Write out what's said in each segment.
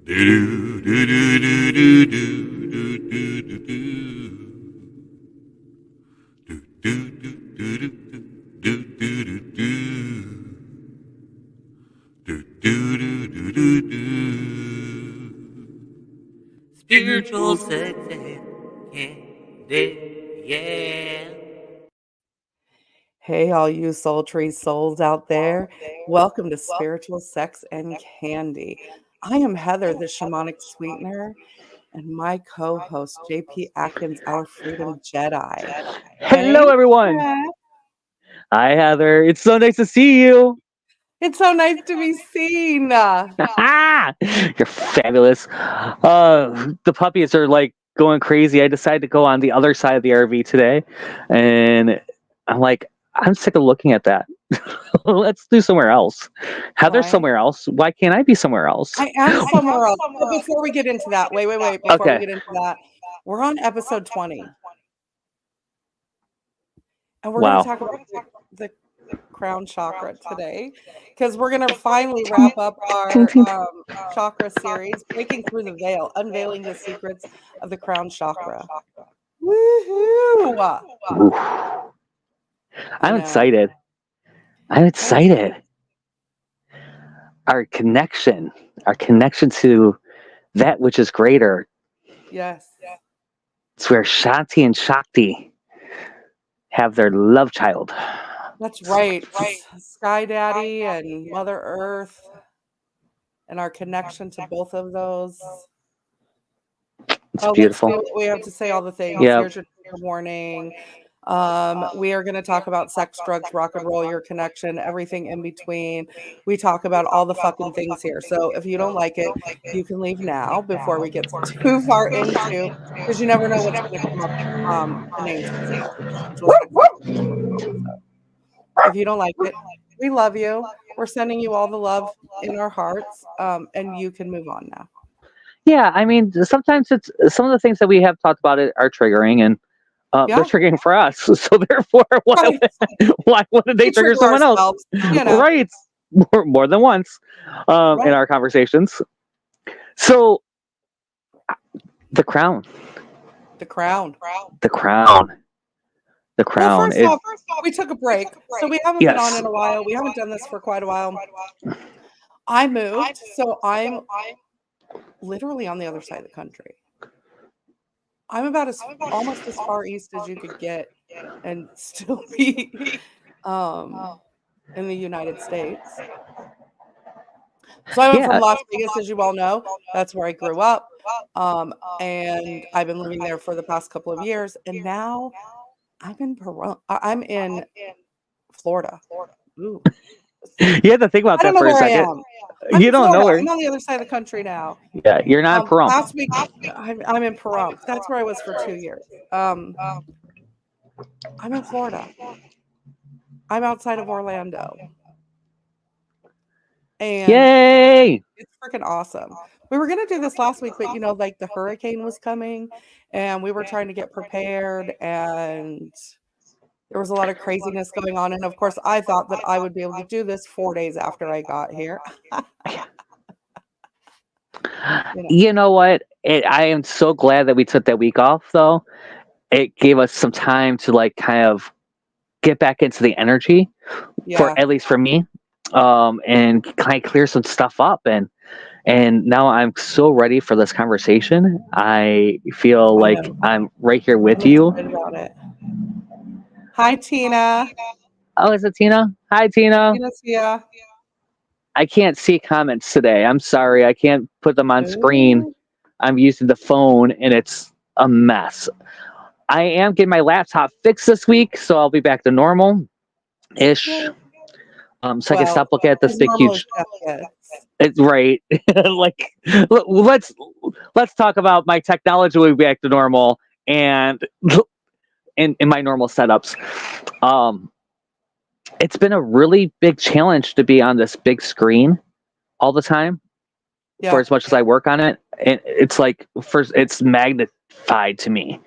Spiritual sex and candy, yeah. Hey, all you sultry souls out there. Welcome to Spiritual Sex and Candy. I am Heather, the Shamanic Sweetener, and my co-host, JP Adkins, our Freedom Jedi. Hey, Hello, everyone. Matt. Hi, Heather. It's so nice to see you. It's so nice to be seen. You're fabulous. The puppies are like going crazy. I decided to go on the other side of the RV today, and I'm like, I'm sick of looking at that. Let's do somewhere else. Heather's Why? somewhere else. Why can't I be somewhere else? I am somewhere else. But before we get into that, wait. Before we Okay. get into that, we're on episode 20. And we're Wow. going to talk about the Crown Chakra today, because we're going to finally wrap up our chakra series, Breaking Through the Veil, Unveiling the Secrets of the Crown Chakra. Woohoo! I'm excited. I'm excited. Our connection to that which is greater. Yes. It's where Shanti and Shakti have their love child. That's right. Sky Daddy and Mother Earth, and our connection to both of those. It's beautiful. We have to say all the things. Yep. Here's your warning. We are going to talk about sex, drugs, rock and roll, your connection, everything in between. We talk about all the fucking things here. So if you don't like it, you can leave now before we get too far into, because you never know what's going to come up. The names. If you don't like it, we love you. We're sending you all the love in our hearts, and you can move on now. Yeah, I mean, sometimes it's some of the things that we have talked about are triggering, and they're triggering for us. So therefore, why wouldn't they trigger someone else? You know. Right, more than once in our conversations. So, the crown. Well, first off, we took a break, so we haven't been on in a while. We haven't done this for quite a while. I moved, so I'm literally on the other side of the country. I'm about almost as far east as you could get and still be in the United States. So I went from Las Vegas, as you all know. That's where I grew up. And I've been living there for the past couple of years. And now I'm in Florida. Ooh. You have to think about that for a second. You don't know where. I'm on the other side of the country now. Yeah, you're not in Pahrump. Last week, I'm in Pahrump. That's where I was for 2 years. I'm in Florida. I'm outside of Orlando. And yay! It's freaking awesome. We were going to do this last week, but like the hurricane was coming, and we were trying to get prepared, and there was a lot of craziness going on. And of course, I thought that I would be able to do this 4 days after I got here. You know what? I am so glad that we took that week off, though. It gave us some time to kind of get back into the energy, at least for me, and kind of clear some stuff up. And now I'm so ready for this conversation. I feel like I'm right here with you. About it. Hi, Tina. Oh, is it Tina? Hi, Tina. Tina's here. I can't see comments today. I'm sorry. I can't put them on screen. I'm using the phone, and it's a mess. I am getting my laptop fixed this week, so I'll be back to normal-ish. So I can stop looking at this big, huge... It's right. Let's talk about my technology will be back to normal and in my normal setups. It's been a really big challenge to be on this big screen all the time for as much as I work on it. And it's it's magnified to me.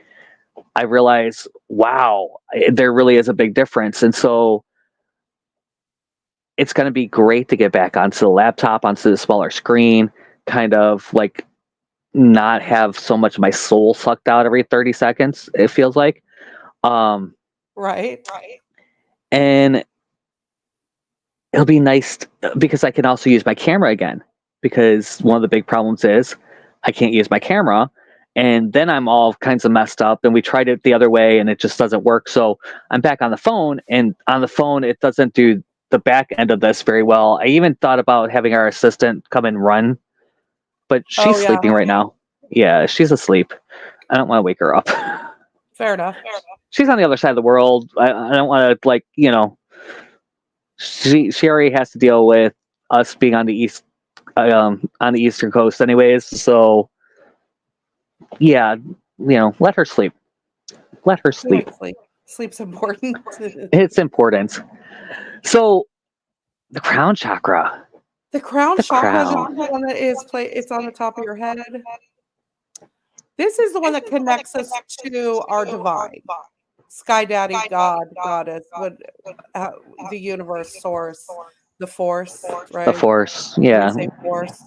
I realize, wow, there really is a big difference. And so it's going to be great to get back onto the laptop, onto the smaller screen, kind of like not have so much of my soul sucked out every 30 seconds, it feels like. Right. And it'll be nice because I can also use my camera again, because one of the big problems is I can't use my camera, and then I'm all kinds of messed up, and we tried it the other way and it just doesn't work. So I'm back on the phone, and on the phone it doesn't do the back end of this very well. I even thought about having our assistant come and run, but she's sleeping right now. Yeah, she's asleep. I don't want to wake her up. Fair enough. She's on the other side of the world. I don't want to, like, she already has to deal with us being on the eastern coast anyways. So yeah, let her sleep. Let her sleep. Sleep's important. It's important. So the crown chakra. The crown chakra is the one that it's on the top of your head. This is the one that connects us to our divine. Sky Daddy, God, Goddess, the universe, source, the force, right? The force, yeah. When you say force,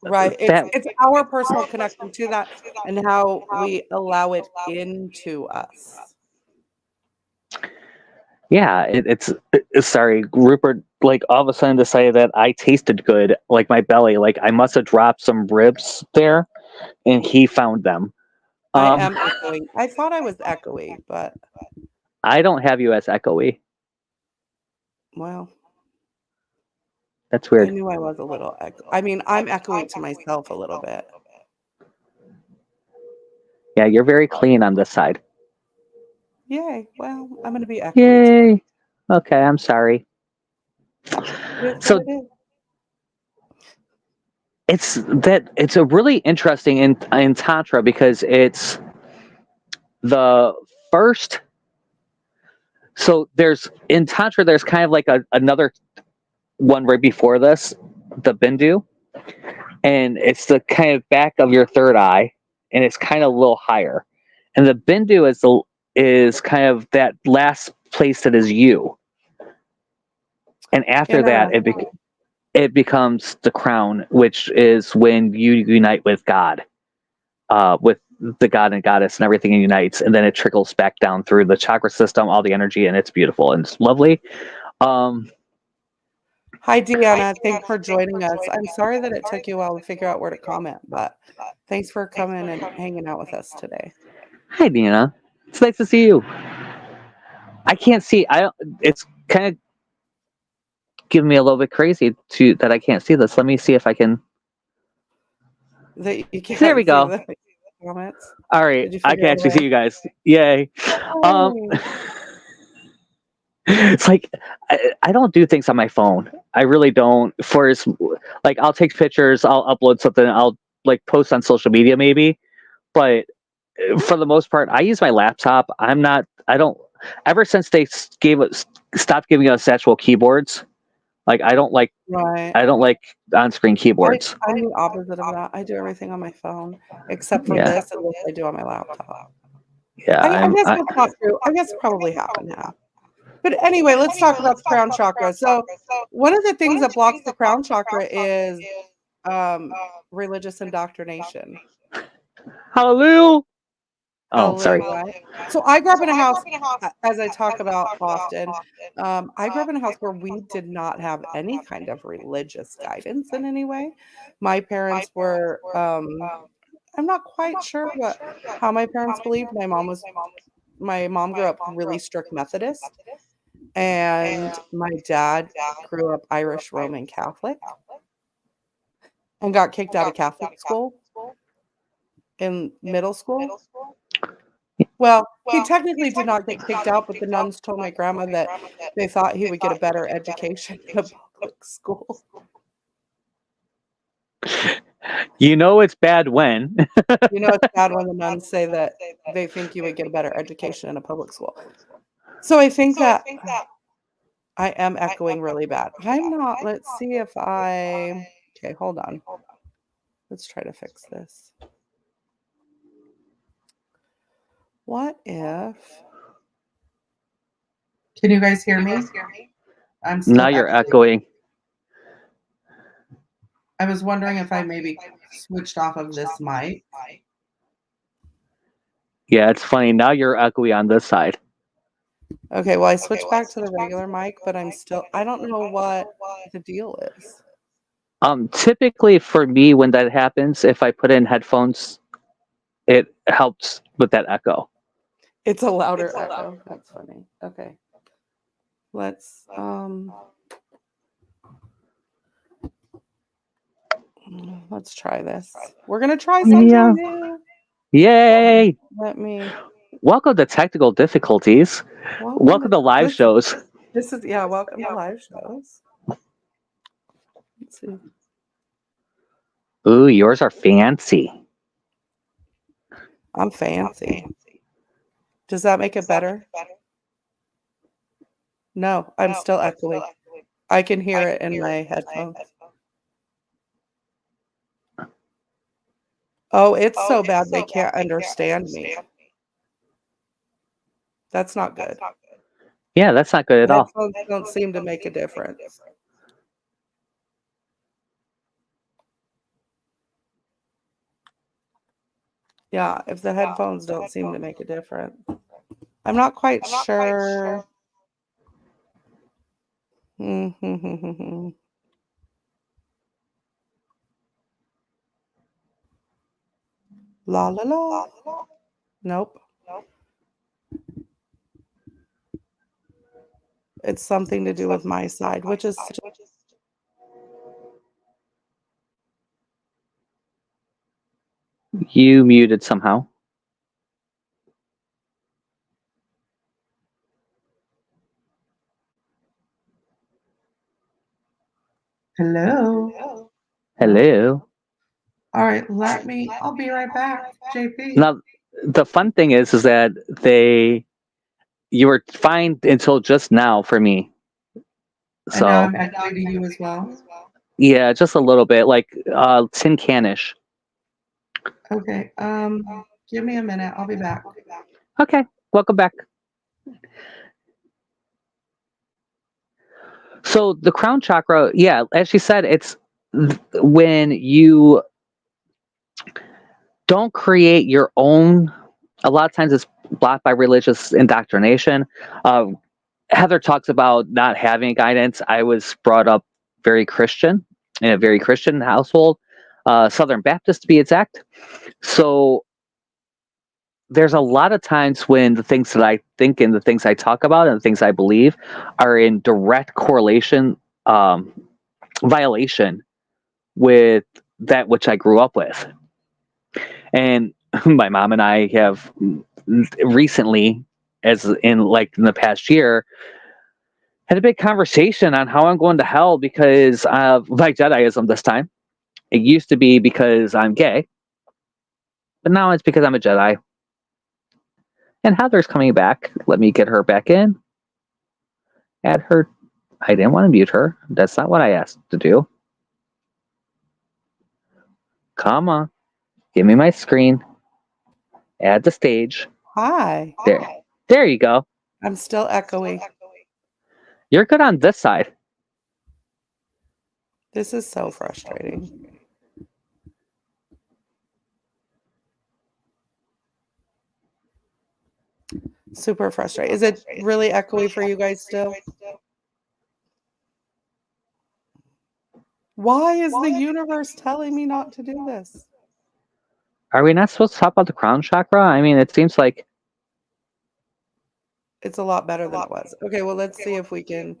right? It's our personal connection to that and how we allow it into us. Yeah, it's sorry, Rupert, like all of a sudden decided that I tasted good, like my belly, like I must have dropped some ribs there, and he found them. I am echoing. I thought I was echoey, but I don't have you as echoey. Well, that's weird. I knew I was a little echo. I mean, I'm echoing to myself a little bit. Yeah, you're very clean on this side. Yay. Well, I'm going to be echoey. Yay. Okay, I'm sorry. So it's a really interesting in Tantra, because it's the first. So in Tantra, there's kind of like another one right before this, the Bindu, and it's the kind of back of your third eye, and it's kind of a little higher. And the Bindu is kind of that last place that is you. And after that, it becomes the crown, which is when you unite with God, with the God and Goddess, and everything unites, and then it trickles back down through the chakra system, all the energy, and it's beautiful and it's lovely. Hi, Deanna. Thanks for joining us. I'm sorry that it took you a while to figure out where to comment, but thanks for coming and hanging out with us today. Hi, Deanna. It's nice to see you. I can't see. It's kind of giving me a little bit crazy that I can't see this. Let me see if I can. There we go. The comments. All right, I can actually see you guys. Yay! It's like I don't do things on my phone. I really don't. I'll take pictures, I'll upload something, I'll like post on social media maybe, but for the most part, I use my laptop. I don't. Ever since they stopped giving us actual keyboards, like I don't like. Right. I don't like on-screen keyboards. I'm the opposite of that. I do everything on my phone except for this and what I do on my laptop. Yeah, I guess that's not true. I guess probably half and half. But anyway, let's talk about the crown chakra. So one of the things that blocks the crown chakra is religious indoctrination. Hallelujah. Oh, sorry. Right? So I grew up in a house, as I talk about often, I grew up in a house where we did not have any kind of religious guidance in any way. My parents were, I'm not quite sure how my parents believed. My mom grew up really strict Methodist, and my dad grew up Irish Roman Catholic and got kicked out of Catholic school in middle school. Well, he technically did not get kicked out, but the nuns told my grandma that they thought he would get a better education in a public school. You know it's bad when. It's bad when the nuns say that they think you would get a better education in a public school. So I think that I am echoing really bad. I'm not. Let's see if okay, hold on. Let's try to fix this. What if... Can you guys hear me? I'm still now you're echoing. I was wondering if I maybe switched off of this mic. Yeah, it's funny. Now you're echoey on this side. Okay, well, I switched back to the regular mic, but I don't know what the deal is. Typically for me, when that happens, if I put in headphones, it helps with that echo. It's a louder echo. That's funny. Okay. Let's try this. We're gonna try something new. Yay! Let me. Welcome to technical difficulties. Welcome to live shows. This is welcome to live shows. Let's see. Ooh, yours are fancy. I'm fancy. Does that make it better? No, I'm still echoey. I can hear it in my headphones. Oh, it's so bad they can't understand me. That's not good. Yeah, that's not good at all. Headphones don't seem to make a difference. Yeah, if the headphones don't seem to make a difference. I'm not quite sure. La la la. Nope. It's something to do with my side, which is You muted somehow. Hello. Hello. All right, I'll be right back, JP. Now, the fun thing is that you were fine until just now for me. So I'm echoing to you as well. Yeah, just a little bit, like tin canish. Okay. Give me a minute. I'll be back. Okay, welcome back. So the crown chakra, yeah, as she said, it's when you don't create your own. A lot of times it's blocked by religious indoctrination. Heather talks about not having guidance. I was brought up very Christian, in a very Christian household, Southern Baptist to be exact. So there's a lot of times when the things that I think and the things I talk about and the things I believe are in direct correlation, violation with that which I grew up with. And my mom and I have recently, as in the past year, had a big conversation on how I'm going to hell because of my Jediism this time. It used to be because I'm gay, but now it's because I'm a Jedi. And Heather's coming back. Let me get her back in. Add her. I didn't want to mute her. That's not what I asked to do. Come on. Give me my screen. Add the stage. Hi. There you go. I'm still echoey. You're good on this side. This is so frustrating. Super frustrating. Is it really echoey for you guys still? Why is the universe telling me not to do this? Are we not supposed to talk about the crown chakra? I mean, it seems like it's a lot better than it was. Okay, well, let's see if we can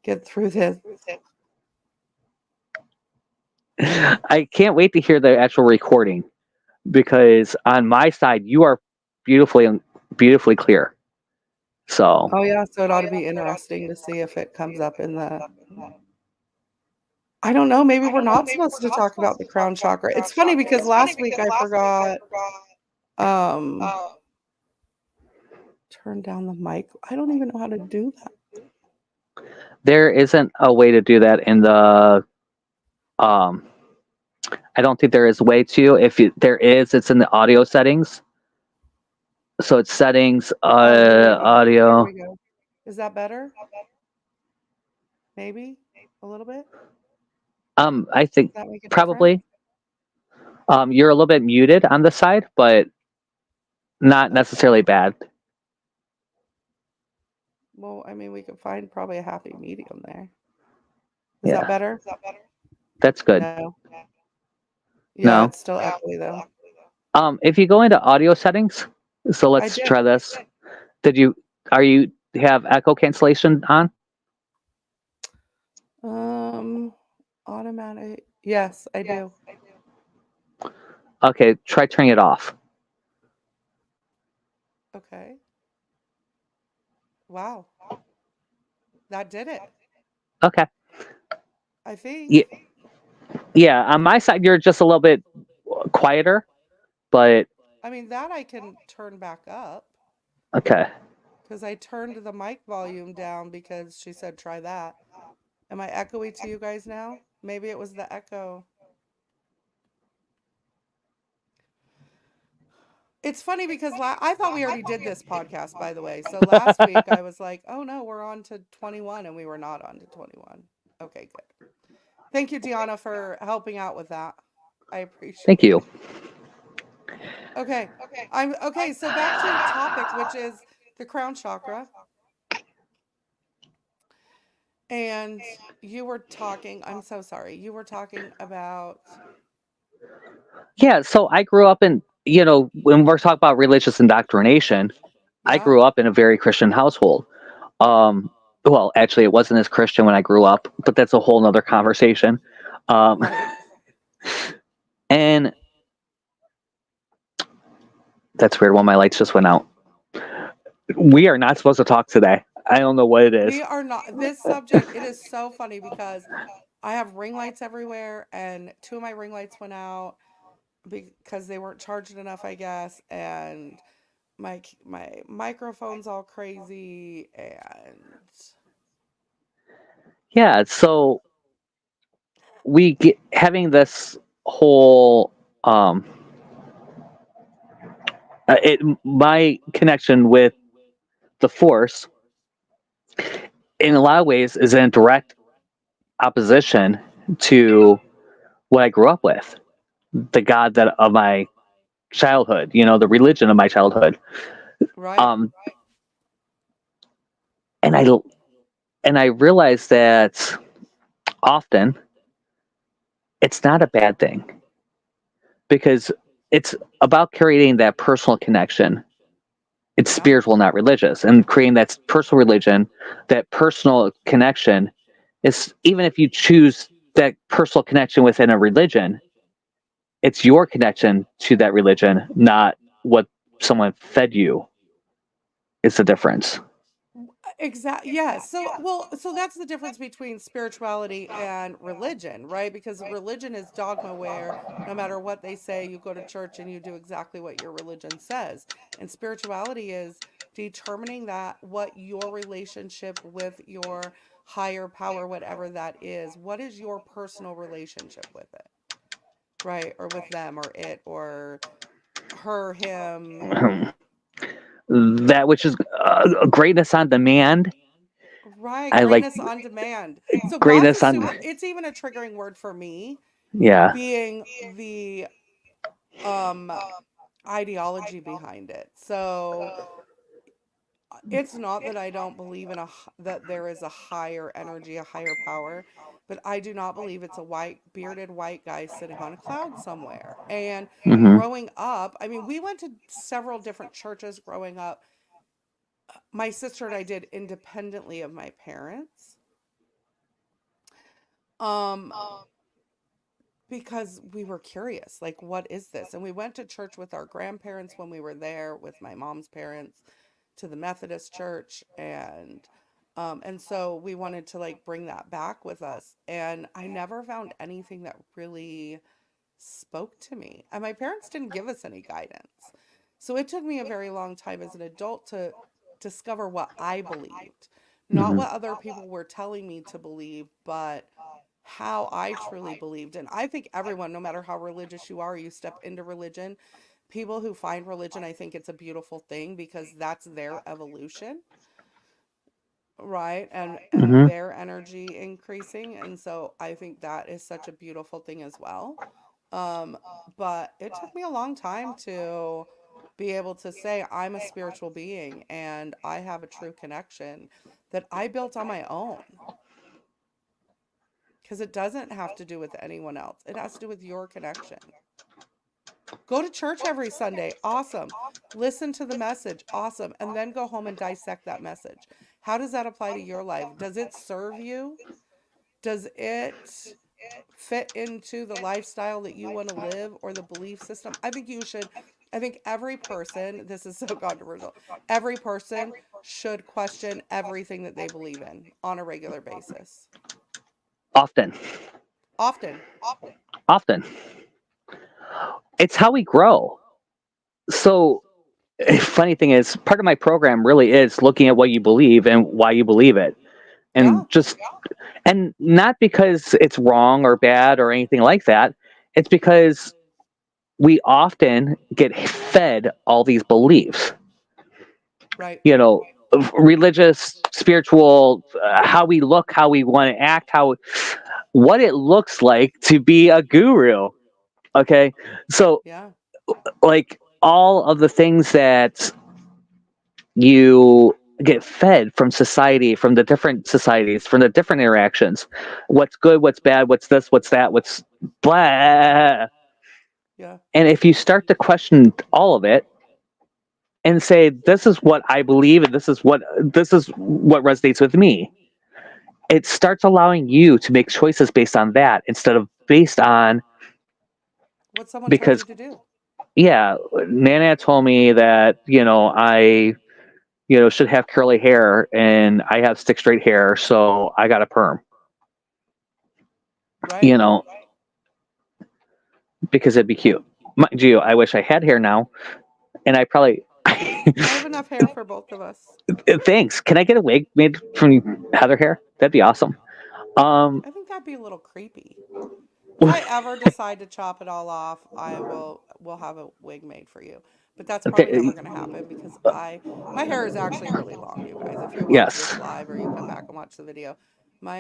get through this. I can't wait to hear the actual recording because on my side, you are beautifully clear. So. Oh yeah, so it ought to be interesting to see if it comes up in the. I don't know. Maybe we're not supposed to talk about the crown chakra. It's funny because last week I forgot. Turn down the mic. I don't even know how to do that. There isn't a way to do that in the. I don't think there is a way to. If there is, it's in the audio settings. So it's settings, audio. Here we go. Is that better? Maybe a little bit. I think Does that make a difference? probably you're a little bit muted on the side, but not necessarily bad. Well, I mean, we could find probably a happy medium there. Is Yeah, that better? that's good. No. Yeah, No, it's still echoey though. if you go into audio settings, so I let's did. try this. Are you have echo cancellation on? Automatic. Yes, I do. Okay, try turning it off. Okay. Wow. That did it. Okay. I think. Yeah, yeah. On my side, you're just a little bit quieter, but I mean, that I can turn back up okay. because I turned the mic volume down because she said try that. Am I echoey to you guys now? Maybe it was the echo. It's funny because I thought we already did this podcast, by the way. So last week I was like, oh no, we're on to 21, and we were not on to 21. Okay, good. Thank you, Deanna, for helping out with that. I appreciate Thank you. it. Okay. Okay, so back to topic, which is the crown chakra. And you were talking, I'm so sorry. You were talking about Yeah, so I grew up in, when we're talking about religious indoctrination, I yeah. grew up in a very Christian household. Well, actually, it wasn't as Christian when I grew up, but that's a whole nother conversation. Right. And that's weird. One of my lights just went out. We are not supposed to talk today. I don't know what it is. We are not this subject. It is so funny because I have ring lights everywhere, and two of my ring lights went out because they weren't charged enough, I guess, and my microphone's all crazy, and Yeah, so we get having this whole my connection with the Force in a lot of ways is in direct opposition to what I grew up with, the God that of my childhood, the religion of my childhood. right. Um, and I realized that often it's not a bad thing because it's about creating that personal connection. It's Yeah. spiritual, not religious, and creating that personal religion, that personal connection is, even if you choose that personal connection within a religion, it's your connection to that religion, not what someone fed you. Is the difference. Exactly. Yeah. So that's the difference between spirituality and religion, right? Because religion is dogma where no matter what they say, you go to church and you do exactly what your religion says. And spirituality is determining that what your relationship with your higher power, whatever that is, what is your personal relationship with it, right? Or with them or it or her, him. That which is greatness on demand. Right, I like greatness on demand. So God's a greatness on. super, it's even a triggering word for me, Yeah. being the um ideology behind it. So it's not that I don't believe in that there is a higher energy, a higher power, but I do not believe it's a white bearded white guy sitting on a cloud somewhere. And Hmm. growing up, I mean, we went to several different churches growing up. My sister and I did independently of my parents. Um because we were curious, like, what is this? And we went to church with our grandparents when we were there with my mom's parents to the Methodist church, and so we wanted to like bring that back with us. And I never found anything that really spoke to me. And my parents didn't give us any guidance. So it took me a very long time as an adult to discover what I believed. Not Hmm. what other people were telling me to believe, but how I truly believed. And I think everyone, no matter how religious you are, you step into religion. People who find religion, I think it's a beautiful thing because that's their evolution. right? And Hmm. their energy increasing. And so I think that is such a beautiful thing as well. Um, but it took me a long time to be able to say I'm a spiritual being and I have a true connection that I built on my own. Because it doesn't have to do with anyone else. It has to do with your connection. Go to church every Sunday. Awesome. Listen to the message. Awesome. And then go home and dissect that message. How does that apply to your life? Does it serve you? Does it fit into the lifestyle that you want to live or the belief system? I think every person, this is so controversial, every person should question everything that they believe in on a regular basis. Often, Often. often. It's how we grow. So, funny thing is, part of my program really is looking at what you believe and why you believe it. Yeah. And just, and not because it's wrong or bad or anything like that. It's because we often get fed all these beliefs, Right. you know, religious, spiritual, how we look, how we want to act, what it looks like to be a guru. Okay. So, Yeah. like, all of the things that you get fed from society, from the different societies, from the different interactions, what's good, what's bad, what's this, what's that, what's blah. Yeah. And if you start to question all of it and say, this is what I believe and this is what resonates with me, it starts allowing you to make choices based on that instead of based on, What someone told you because to do. yeah, Nana told me that, I should have curly hair and I have stick straight hair, so I got a perm. Right. you know because it'd be cute. Mind you, I wish I had hair now, and I probably. I have enough hair for both of us. Thanks. Can I get a wig made from Heather hair? That'd be awesome. Um, I think that'd be a little creepy. If I ever decide to chop it all off, will have a wig made for you. But that's probably never going to happen because my hair is actually really long, you guys. If you watch this yes. live or you come back and watch the video, my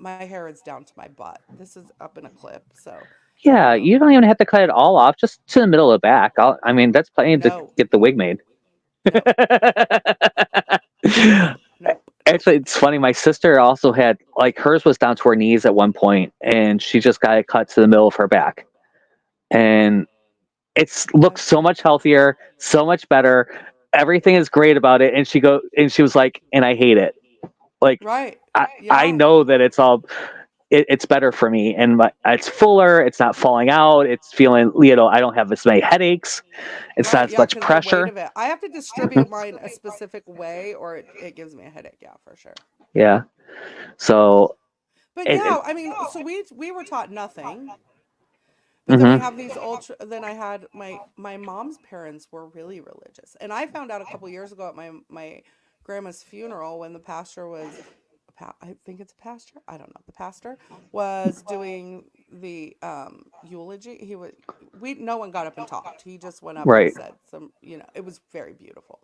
hair is down to my butt. This is up in a clip, so Yeah, um you don't even have to cut it all off, just to the middle of the back. I mean, that's plenty to no, get the wig made. no, nope, nope, nope. Actually, it's funny. My sister also had, like, hers was down to her knees at one point, and she just got it cut to the middle of her back, and it's looks so much healthier, so much better. Everything is great about it, and she was like, and I hate it. Like, Right. I Yeah. know that it's better for me, and it's fuller. It's not falling out. It's feeling, I don't have as many headaches. It's not Right. as Yeah, much because the weight pressure. of it. I have to distribute mine a specific way or it gives me a headache. Yeah, for sure. Yeah. So But it. yeah, I mean, so we were taught nothing. But then we Mm-hmm. have these ultra. Then I had my mom's parents were really religious, and I found out a couple years ago at my grandma's funeral when the pastor was, I think it's a pastor. I don't know. The pastor was doing the eulogy. We no one got up and talked. He just went up and Right. said some. It was very beautiful,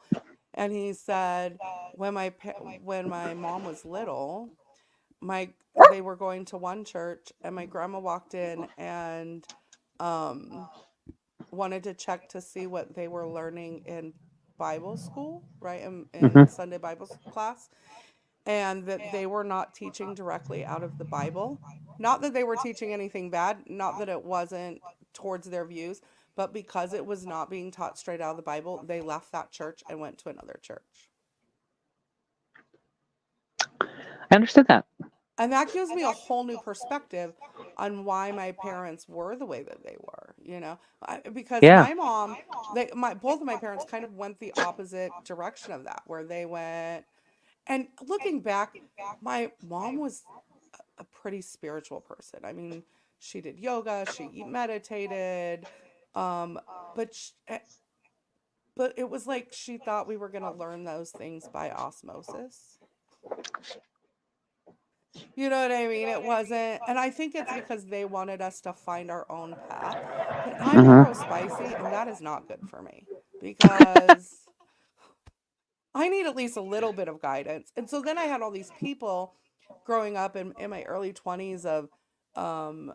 and he said when my mom was little, my they were going to one church and my grandma walked in and um wanted to check to see what they were learning in Bible school, right? In Mm-hmm. Sunday Bible class, and that they were not teaching directly out of the Bible. Not that they were teaching anything bad, not that it wasn't towards their views, but because it was not being taught straight out of the Bible, they left that church and went to another church. I understood that. And that gives me a whole new perspective on why my parents were the way that they were, because Yeah. my mom, both of my parents kind of went the opposite direction of that, where they went, and looking back, my mom was a pretty spiritual person. I mean, she did yoga, she meditated, um, but but it was like she thought we were going to learn those things by osmosis. You know what I mean? It wasn't, and I think it's because they wanted us to find our own path. But I'm Mm-hmm. neurospicy, and that is not good for me because I need at least a little bit of guidance. And so then I had all these people growing up in my early 20s of um,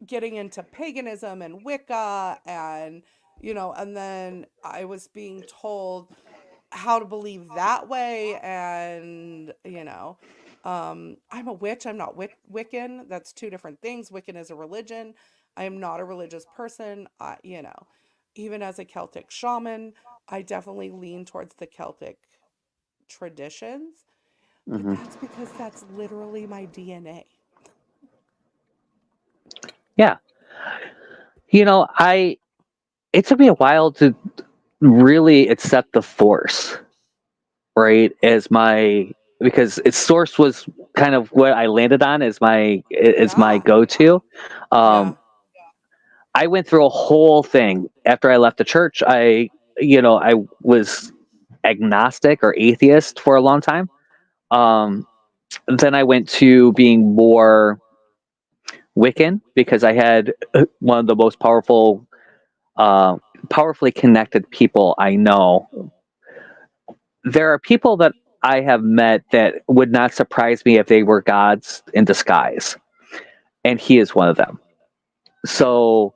getting into paganism and Wicca and, and then I was being told how to believe that way. And, I'm a witch. I'm not Wiccan. That's two different things. Wiccan is a religion. I am not a religious person. Even as a Celtic shaman, I definitely lean towards the Celtic traditions, but Hmm. that's because that's literally my DNA. Yeah. It took me a while to really accept the Force, right? Because its source was kind of what I landed on as my Yeah. go-to. Yeah. Um, I went through a whole thing after I left the church. I was agnostic or atheist for a long time. Um, then I went to being more Wiccan because I had one of the most uh, powerfully connected people I know. There are people that I have met that would not surprise me if they were gods in disguise, and he is one of them. So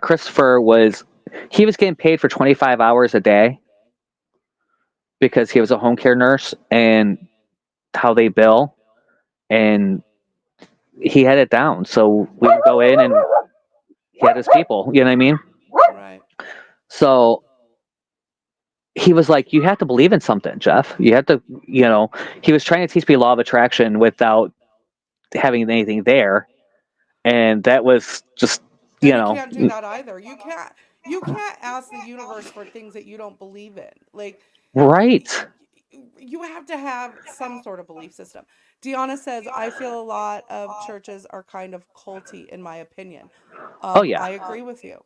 Christopher was getting paid for 25 hours a day because he was a home care nurse and how they bill, and he had it down. So we would go in and he had his people. You know what I mean? Right. So he was like, "You have to believe in something, Jeff. You have to." He was trying to teach me law of attraction without having anything there, and that was just you And you know can't do that either. You can't ask the universe for things that you don't believe in. Like right. you have to have some sort of belief system. Deanna says, I feel a lot of churches are kind of culty, in my opinion. Oh yeah. I agree with you.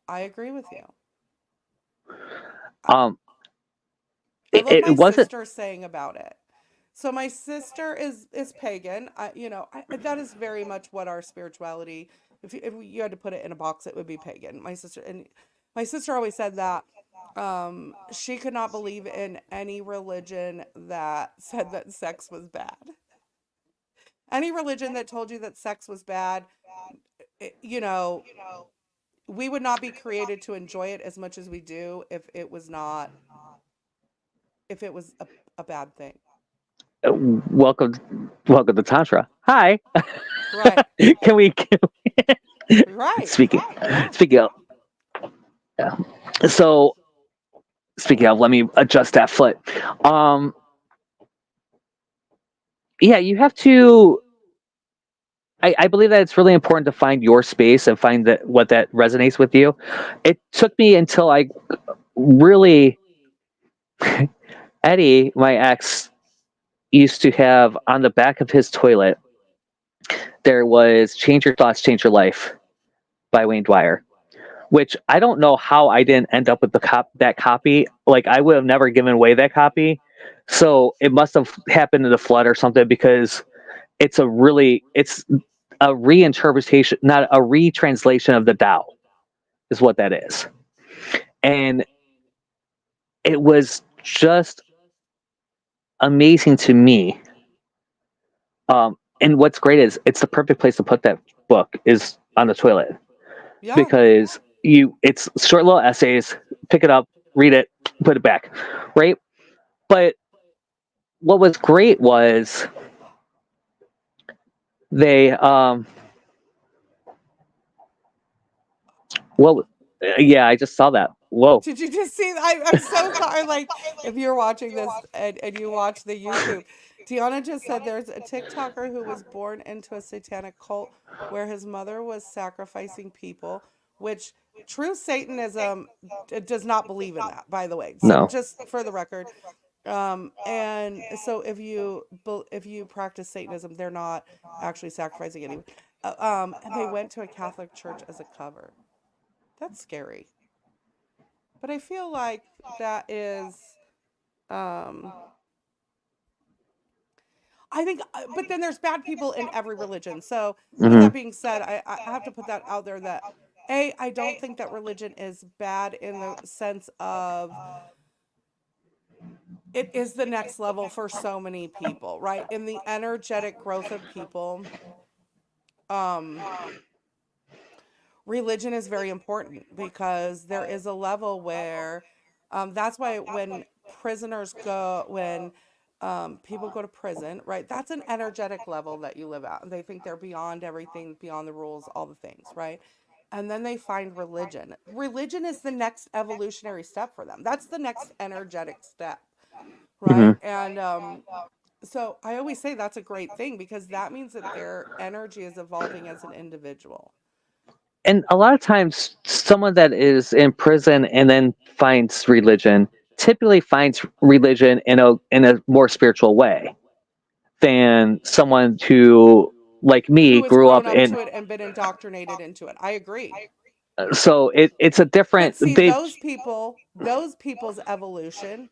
I agree with you. I, Um. I It, love it my wasn't. sister saying about it. So my sister is pagan. That is very much what our spirituality. If you had to put it in a box, it would be pagan. My sister always said that she could not believe in any religion that said that sex was bad. Any religion that told you that sex was bad, it- you know, we would not be created to enjoy it as much as we do if it was a bad thing. Welcome to Tantra. Hi. Right. can we? Right. Speaking. Yeah. Speaking of. Yeah. So speaking of, let me adjust that foot. Um. Yeah, you have to. I believe that it's really important to find your space and find what that resonates with you. It took me until I really Eddie, my ex, used to have on the back of his toilet there was "Change Your Thoughts, Change Your Life" by Wayne Dwyer, which I don't know how I didn't end up with that copy. Like I would have never given away that copy, so it must have happened in the flood or something because it's a reinterpretation, not a retranslation of the Tao, is what that is. And it was just amazing to me. And what's great is it's the perfect place to put that book is on the toilet Yeah. because it's short little essays, pick it up, read it, put it back, right? But what was great was they what yeah, I just saw that. Whoa. Did you just see? I'm so sorry. Like, if you're watching this and you watch the YouTube, Tiana just said there's a TikToker who was born into a satanic cult where his mother was sacrificing people, which true Satanism does not believe in that, by the way. So No. just for the record, and so if you practice Satanism, they're not actually sacrificing anyone. And they went to a Catholic church as a cover. That's scary. But I feel like that is, um, I think, but then there's bad people in every religion. So, with Hmm. that being said, I have to put that out there that, I don't think that religion is bad in the sense of it is the next level for so many people, right? In the energetic growth of people, um, religion is very important because there is a level where that's why when prisoners go, when people go to prison, right? That's an energetic level that you live at. They think they're beyond everything, beyond the rules, all the things, right? And then they find religion. Religion is the next evolutionary step for them. That's the next energetic step, Hmm. right? And so I always say that's a great thing because that means that their energy is evolving as an individual. And a lot of times, someone that is in prison and then finds religion typically finds religion in a more spiritual way than someone who, like me, Who has grew grown up up in. to it and been indoctrinated into it. I agree. So it's a different. But see, They've. those people's evolution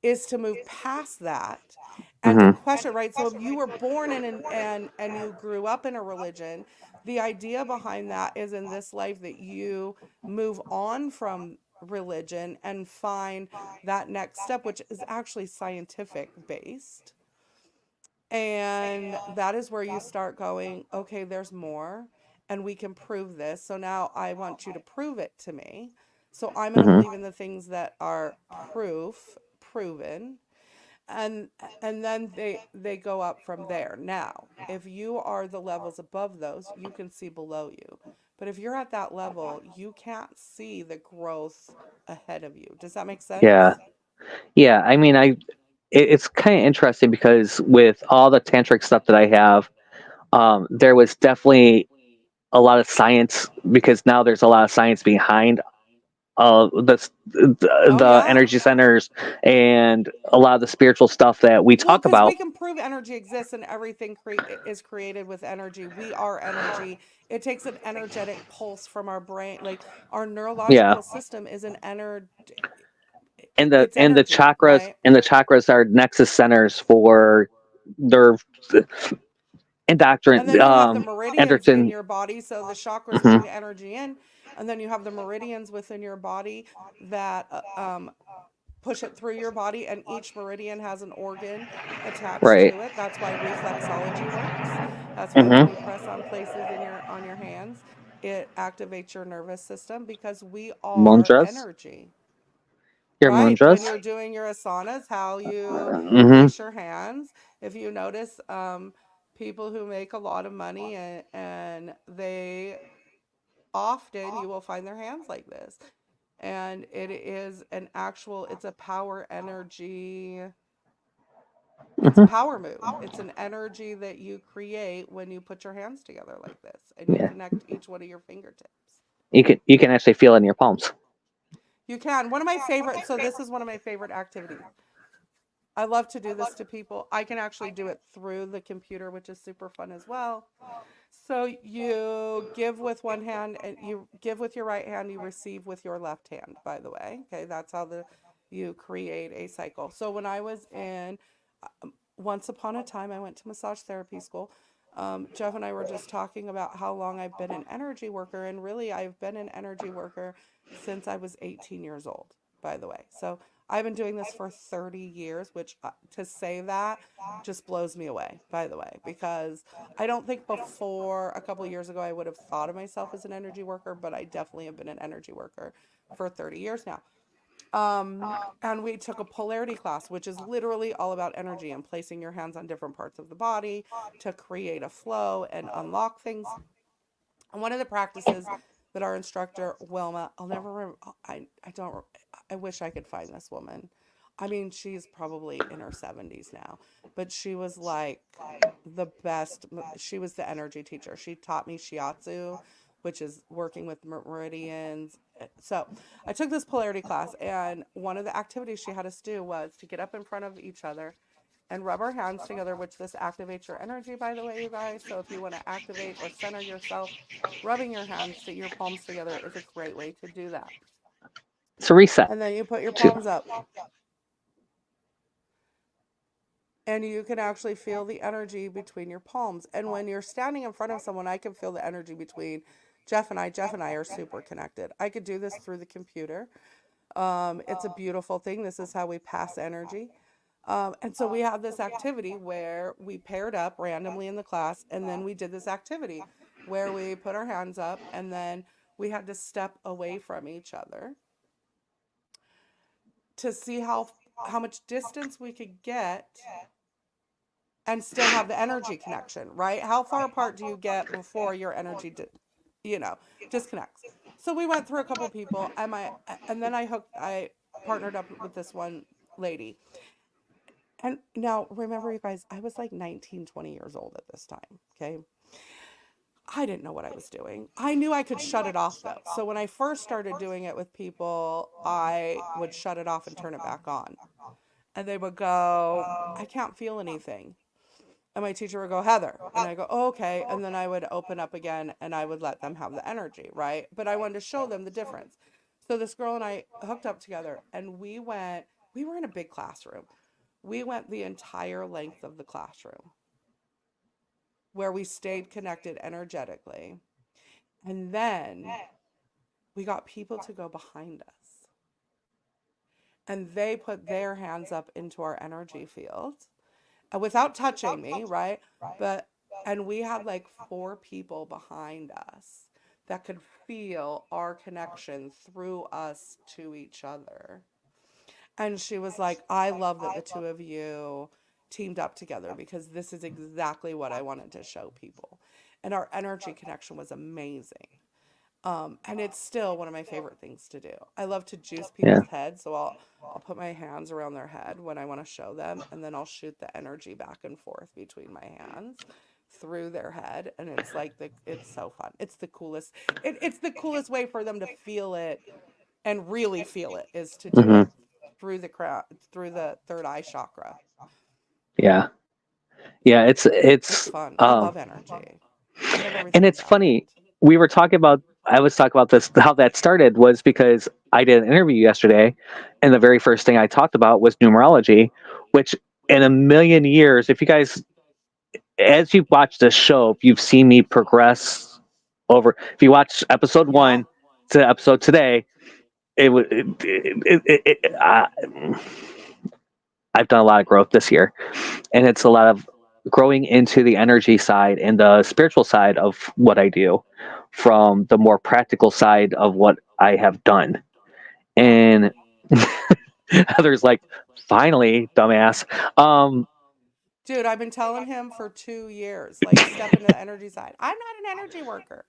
is to move past that and to Hmm. question, right? So if you were born in and you grew up in a religion, the idea behind that is in this life that you move on from religion and find that next step, which is actually scientific based. And that is where you start going, okay, there's more, and we can prove this. So now I want you to prove it to me. So I'm going to Hmm. believe in the things that are proven, and and then they go up from there. Now, if you are the levels above those, you can see below you. But if you're at that level, you can't see the growth ahead of you. Does that make Yeah, sense? yeah. I mean, it's kind of interesting because with all the tantric stuff that I have, there was definitely a lot of science because now there's a lot of science behind Oh the yeah. energy centers and a lot of the spiritual stuff that we Well, talk because we about. can prove energy exists and everything is created with energy. We are energy. It takes an energetic pulse from our brain. Like our Yeah, neurological system is an and it's energy, right? the chakras are nexus centers for their And endocrine then you have the meridians in endocrine. your body. So the chakras Hmm. bring the energy in. And then you have the meridians within your body that push it through your body, and each meridian has an organ attached Right. to it. That's why reflexology works. That's why when Hmm. you press on places in your on your hands, it activates your nervous system because we are Mudras. energy. Your Right. When mudras. you're doing your asanas, how you Hmm. place your hands. If you notice, people who make a lot of money and they often you will find their hands like this, and it is an actual, it's a power energy, it's a Hmm. power move. It's an energy that you create when you put your hands together like this and you Yeah, connect each one of your fingertips. you can actually feel it in your palms. You can. One of my favorite, so this is one of my favorite activities. I love to do this to people. I can actually do it through the computer, which is super fun as well. So you give with one hand and you give with your right hand, you receive with your left hand, by the way. Okay, that's how the you create a cycle. So when I was in once upon a time I went to massage therapy school. Jeff and I were just talking about how long I've been an energy worker, and really I've been an energy worker since I was 18 years old, by the way. So I've been doing this for 30 years, which to say that just blows me away, by the way, because I don't think before a couple of years ago I would have thought of myself as an energy worker, but I definitely have been an energy worker for 30 years now. And we took a polarity class, which is literally all about energy and placing your hands on different parts of the body to create a flow and unlock things. And one of the practices that our instructor Wilma, I'll never remember. I don't. I wish I could find this woman. I mean, she's probably in her 70s now, but she was like the best. She was the energy teacher. She taught me shiatsu, which is working with meridians. So I took this polarity class, and one of the activities she had us do was to get up in front of each other and rub our hands together, which this activates your energy, by the way, you guys. So if you want to activate or center yourself, rubbing your hands to your palms together is a great way to do that. It's a reset And then you put your too. palms up and you can actually feel the energy between your palms. And when you're standing in front of someone, I can feel the energy between Jeff and I. Jeff and I are super connected. I could do this through the computer. It's a beautiful thing. This is how we pass energy. And so we had this activity where we paired up randomly in the class, and then we did this activity where we put our hands up, and then we had to step away from each other to see how much distance we could get and still have the energy connection, right? How far apart do you get before your energy, disconnects? So we went through a couple people, and then I partnered up with this one lady. And now remember, you guys, I was like 19, 20 years old at this time. Okay. I didn't know what I was doing. I knew I could shut it off though. So when I first started doing it with people, I would shut it off and turn it back on. And they would go, I can't feel anything. And my teacher would go, Heather. And I go, oh, okay. And then I would open up again and I would let them have the energy, right? But I wanted to show them the difference. So this girl and I hooked up together, and we were in a big classroom. We went the entire length of the classroom where we stayed connected energetically. And then we got people to go behind us. And they put their hands up into our energy field without touching me, right? And we had like 4 people behind us that could feel our connection through us to each other. And she was like, I love that the two of you teamed up together, because this is exactly what I wanted to show people. And our energy connection was amazing. And it's still one of my favorite things to do. I love to juice people's heads, so I'll put my hands around their head when I want to show them, and then I'll shoot the energy back and forth between my hands through their head, and it's like it's so fun. It's the coolest. It's the coolest way for them to feel it and really feel it, is to do it through the third eye chakra. Yeah, it's fun. I love energy. And it's funny. I was talking about this. How that started was because I did an interview yesterday, and the very first thing I talked about was numerology, which in a million years, if you guys, as you watch this show, if you've seen me progress if you watch episode 1 to episode today, I've done a lot of growth this year, and it's a lot of growing into the energy side and the spiritual side of what I do, from the more practical side of what I have done. And Heather's like, finally, dumbass. Dude, I've been telling him for 2 years, like, step into the energy side. I'm not an energy worker.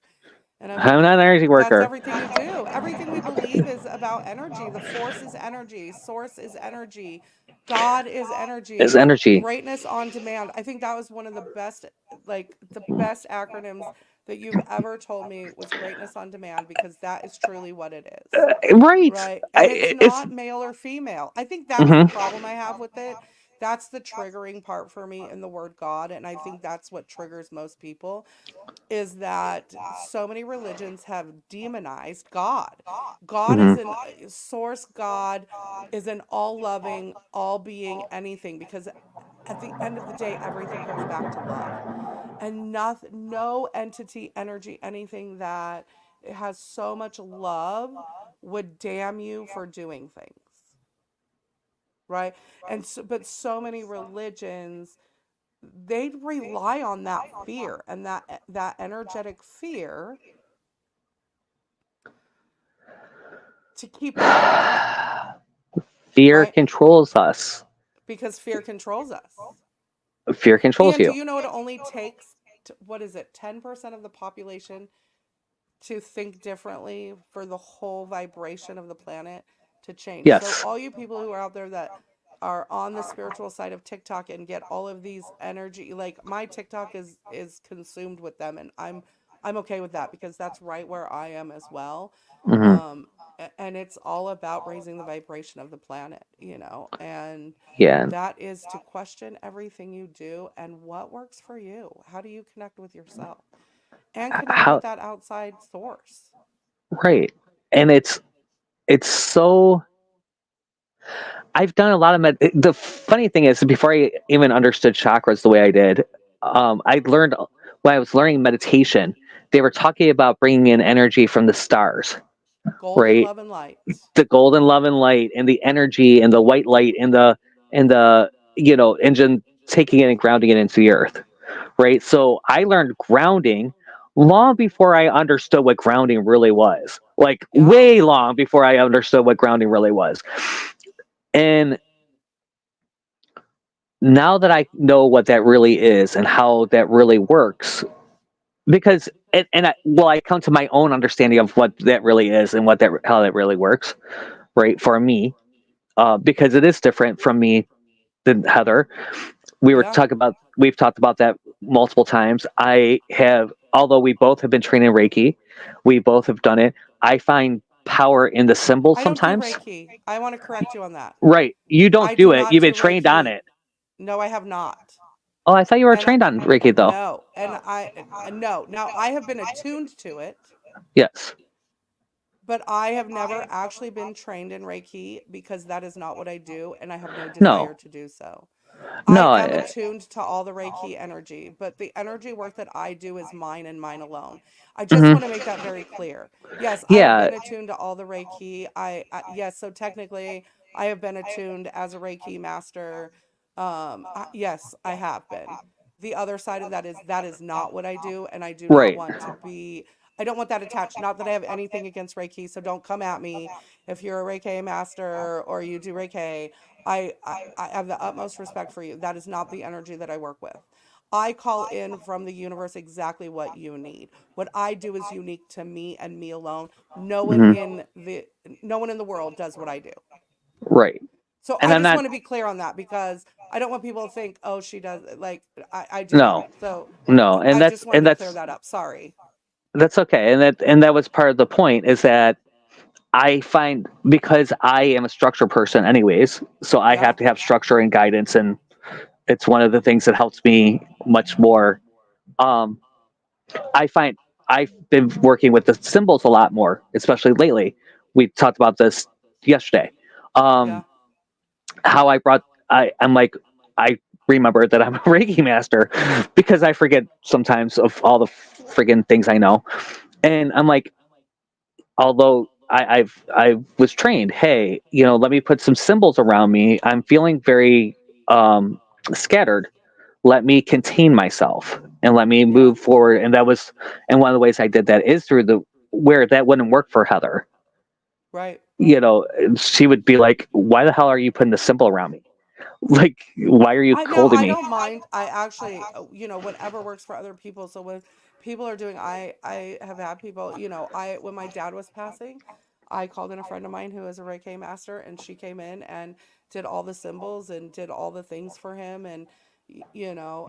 And I'm not an energy worker. That's everything you do. Everything we believe is about energy. The force is energy. Source is energy. God is energy. Is energy. Greatness on demand. I think that was one of the best acronyms that you've ever told me, was greatness on demand, because that is truly what it is. Right. And it's not male or female. I think that's the problem I have with it. That's the triggering part for me in the word God, and I think that's what triggers most people, is that so many religions have demonized God. God is an source. God is an all-loving, all-being anything, because at the end of the day, everything comes back to love. And no entity, energy, anything that has so much love would damn you for doing things. Right? But so many religions, they rely on that fear and that energetic fear to keep us going. Fear controls us. Because fear controls us. Fear controls you. Do you know it only takes, 10% of the population to think differently for the whole vibration of the planet to change? Yes. So all you people who are out there that are on the spiritual side of TikTok and get all of these energy, like, my TikTok is consumed with them, and I'm okay with that, because that's right where I am as well. And it's all about raising the vibration of the planet, and that is to question everything you do and what works for you. How do you connect with yourself and connect with that outside source? Right. And it's so, I've done a lot of the funny thing is, before I even understood chakras the way I did, I learned, when I was learning meditation, they were talking about bringing in energy from the stars. Golden love and light. The golden love and light, and the energy, and the white light, and the engine taking it and grounding it into the earth, right? So I learned grounding long before I understood what grounding really was. Like Yeah. way long before I understood what grounding really was. And now that I know what that really is and how that really works, because I come to my own understanding of what that really is and how that really works, right? For me, because it is different from me than Heather. Yeah. We've talked about that multiple times. Although we both have been trained in Reiki, we both have done it. I find power in the symbols I don't do sometimes. Reiki. I want to correct you on that. Right. You don't I do do it. not You've been do trained on Reiki. it. No, I have not. Oh, I thought you were And trained on Reiki though. no, and no. Now I have been attuned to it, Yes. but I have never actually been trained in Reiki because that is not what I do, and I have no desire No. to do so. I No. am attuned to all the Reiki energy, but the energy work that I do is mine and mine alone. I just Hmm. want to make that very clear. Yes, I have Yeah. been attuned to all the Reiki. Yes, so technically I have been attuned as a Reiki master. Yes, I have been. The other side of that is not what I do, and I do not Right. want to be. I don't want that attached. Not that I have anything against Reiki, so don't come at me if you're a Reiki master or you do Reiki. I have the utmost respect for you. That is not the energy that I work with. I call in from the universe exactly what you need. What I do is unique to me and me alone. Hmm. No one in the world does what I do. Right. So And I I'm just not. want to be clear on that because I don't want people to think, oh, she does like I do not. No. So No. And I that's just wanted and to clear that's that up. Sorry. that's okay. And that was part of the point is that I find because I am a structure person anyways, so I have Yeah. to have structure and guidance, and it's one of the things that helps me much more. Um, I find I've been working with the symbols a lot more, especially lately. We talked about this yesterday. Yeah. Um, how I'm like I remember that I'm a Reiki master because I forget sometimes of all the friggin' things I know, and I'm like, although I was trained, hey, let me put some symbols around me. I'm feeling very scattered. Let me contain myself and let me Yeah. move forward. And one of the ways I did that is through the where that wouldn't work for Heather. Right. She would be like, "Why the hell are you putting the symbol around me? Like, why are you holding I me?" don't mind. I actually, whatever works for other people. So when people are doing, I have had people, when my dad was passing, I called in a friend of mine who is a Reiki master, and she came in and did all the symbols and did all the things for him, and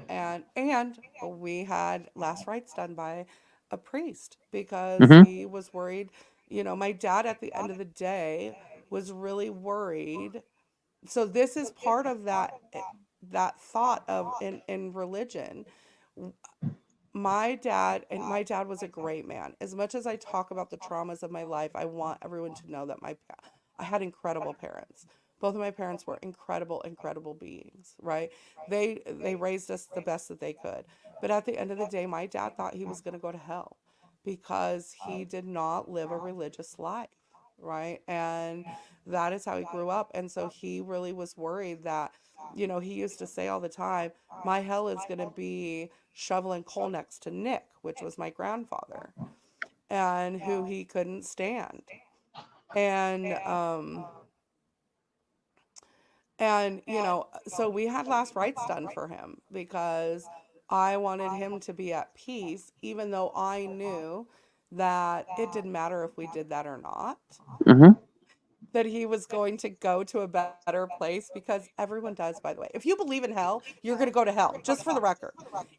and we had last rites done by a priest because Hmm. he was worried. My dad at the end of the day was really worried. So this is part of that thought of in religion. My dad was a great man. As much as I talk about the traumas of my life, I want everyone to know that I had incredible parents. Both of my parents were incredible beings, right? They raised us the best that they could. But at the end of the day, my dad thought he was going to go to hell because he did not live a religious life, right? And that is how he grew up. And so he really was worried that, he used to say all the time, my hell is going to be shoveling coal next to Nick, which was my grandfather, and who he couldn't stand. And so we had last rites done for him because I wanted him to be at peace, even though I knew that it didn't matter if we did that or not, Hmm. that he was going to go to a better place because everyone does, by the way. If you believe in hell, you're going to go to hell, just for the record.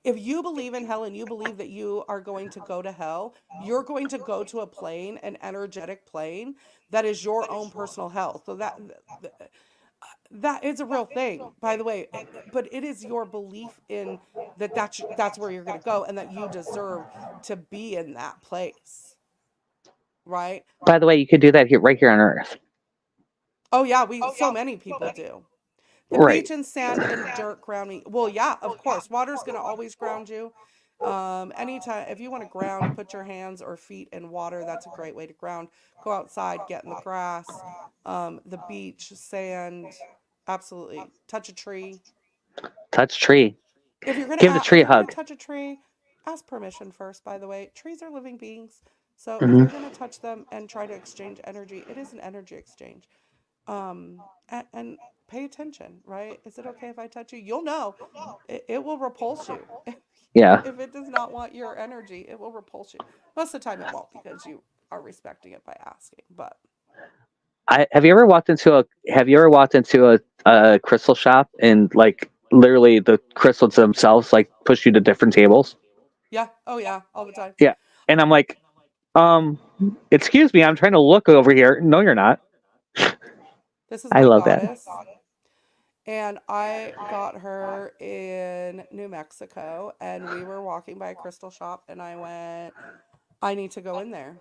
If you believe in hell and you believe that you are going to go to hell, you're going to go to a plane, an energetic plane that is your own personal hell. So that is a real thing, by the way. But it is your belief in that's where you're going to go and that you deserve to be in that place, right? By the way, you could do that here, right here on Earth. Oh yeah, we so many people do. The Right. beach and sand and dirt ground me. Well, yeah, of course. Water's going to always ground you. Anytime, if you want to ground, put your hands or feet in water. That's a great way to ground. Go outside, get in the grass, the beach, sand. Absolutely. Touch a tree. Touch tree. If you're Give the tree a gonna hug. touch a tree, ask permission first. By the way, trees are living beings, so if Hmm. you're gonna touch them and try to exchange energy, it is an energy exchange. And pay attention, right? Is it okay if I touch you? You'll know. It will repulse you. Yeah. If it does not want your energy, it will repulse you. Most of the time, it won't because you are respecting it by asking. But Have you ever walked into a crystal shop and like literally the crystals themselves like push you to different tables? yeah, oh yeah, all the time. Yeah. And I'm like, um, excuse me, I'm trying to look over here. No, you're not. This is I my love that. goddess, and I got her in New Mexico, and we were walking by a crystal shop, and I went, I need to go in there.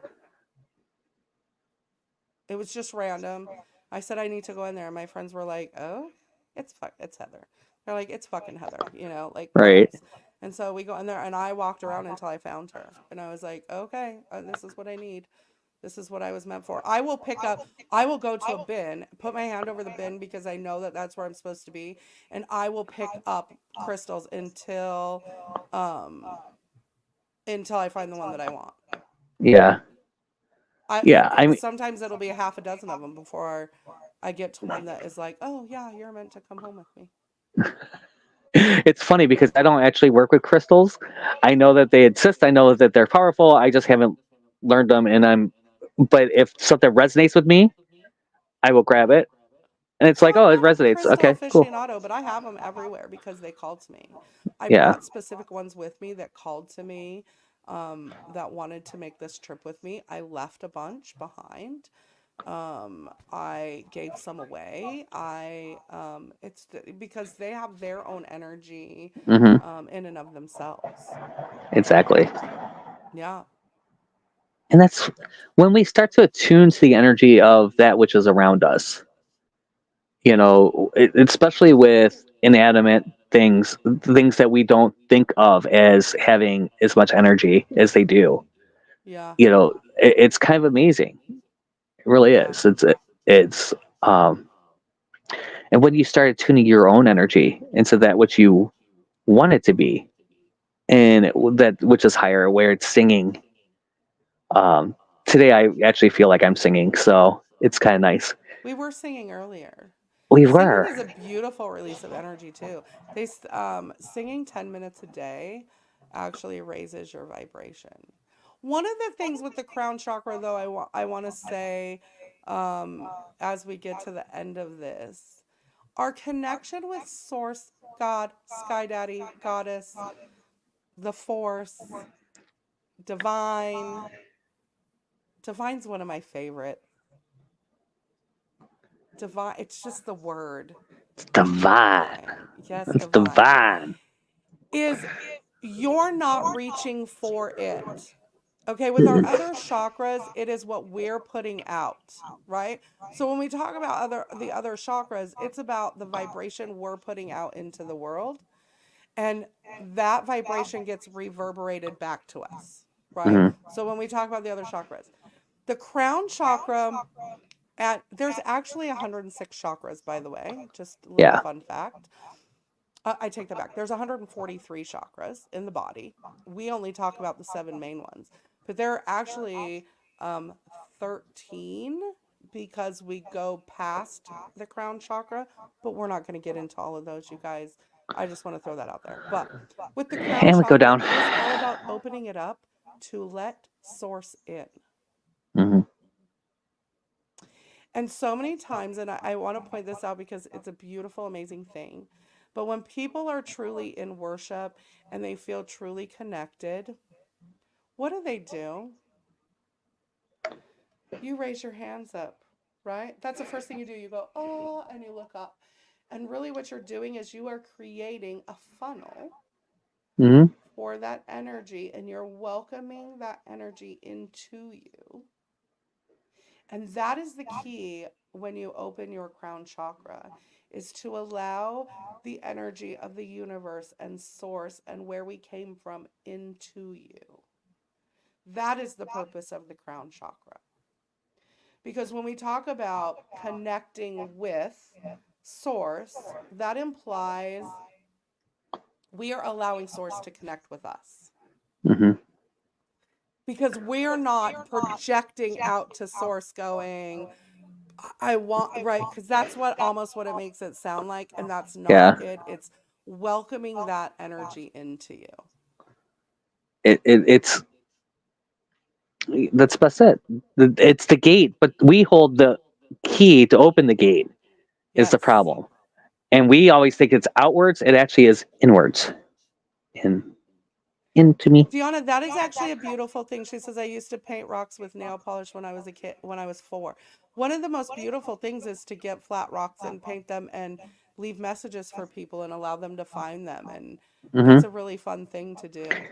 It was just random. I said I need to go in there, and my friends were like, "Oh, it's Heather." They're like, "It's fucking Heather," like Right. goddess. And so we go in there, and I walked around until I found her, and I was like, "Okay, this is what I need. This is what I was meant for." I will pick up. I will go to a bin, put my hand over the bin because I know that that's where I'm supposed to be, and I will pick up crystals um, until I find the one that I want. Yeah. Yeah. I mean, Sometimes it'll be a half a dozen of them before I get to one that is like, oh yeah, you're meant to come home with me. it's funny because I don't actually work with crystals. I know that they exist. I know that they're powerful. I just haven't learned them, but if something resonates with me, I will grab it. And it's So like, I'm oh, it not a resonates. crystal Okay, cool. aficionado, but I have them everywhere because they called to me. I Yeah. brought specific ones with me that called to me, that wanted to make this trip with me. I left a bunch behind. I gave some away. Because they have their own energy, Hmm. in and of themselves. Exactly. Yeah. And that's when we start to attune to the energy of that which is around us. Especially with inanimate things, things that we don't think of as having as much energy as they do. Yeah. It's kind of amazing. It really Yeah. is. It's um, and when you start tuning your own energy into that which you want it to be, and that which is higher, where it's singing. Um, Today I actually feel like I'm singing, so it's kind of nice. We were singing earlier. We Singing were. is a beautiful release of energy too. Singing 10 minutes a day actually raises your vibration. One of the things with the crown chakra though, I want to say, as we get to the end of this, our connection with source, God, sky daddy, goddess, the force, divine. Divine's one of my favorite. Divine, it's just the word. It's divine. Divine. Yes, It's divine. divine. Is you're not reaching for it. Okay, with our Mm-mm. other chakras, it is what we're putting out, right? So when we talk about the other chakras, it's about the vibration we're putting out into the world, and that vibration gets reverberated back to us, right? Mhm. So when we talk about the other chakras, the crown chakra, there's actually 106 chakras, by the way, just a little Yeah. fun fact. I take that back. There's 143 chakras in the body. We only talk about the seven main ones, but there are actually, um, 13 because we go past the crown chakra, but we're not going to get into all of those, you guys. I just want to throw that out there. But with the crown And we go chakra, down. it is all about opening it up to let source in. Hmm. And so many times, and I want to point this out because it's a beautiful, amazing thing. But when people are truly in worship and they feel truly connected, what do? You raise your hands up, right? That's the first thing you do. You go, oh, and you look up. And really, what you're doing is you are creating a funnel Hmm. for that energy, and you're welcoming that energy into you. And that is the key when you open your crown chakra, is to allow the energy of the universe and source and where we came from into you. That is the purpose of the crown chakra. Because when we talk about connecting with source, that implies we are allowing source to connect with us. Mm-hmm. Because we're not projecting out to source going, I want, right? Because that's what it makes it sound like. And that's Yeah. not it. It's welcoming that energy into you. It's that's best it. It's the gate, but we hold the key to open the gate. Is the Yes. problem, and we always think it's outwards. It actually is inwards, into me. Deanna, that is actually a beautiful thing. She says, I used to paint rocks with nail polish when I was a kid, when I was 4. One of the most beautiful things is to get flat rocks and paint them and leave messages for people and allow them to find them. And Mm-hmm. it's a really fun thing to do.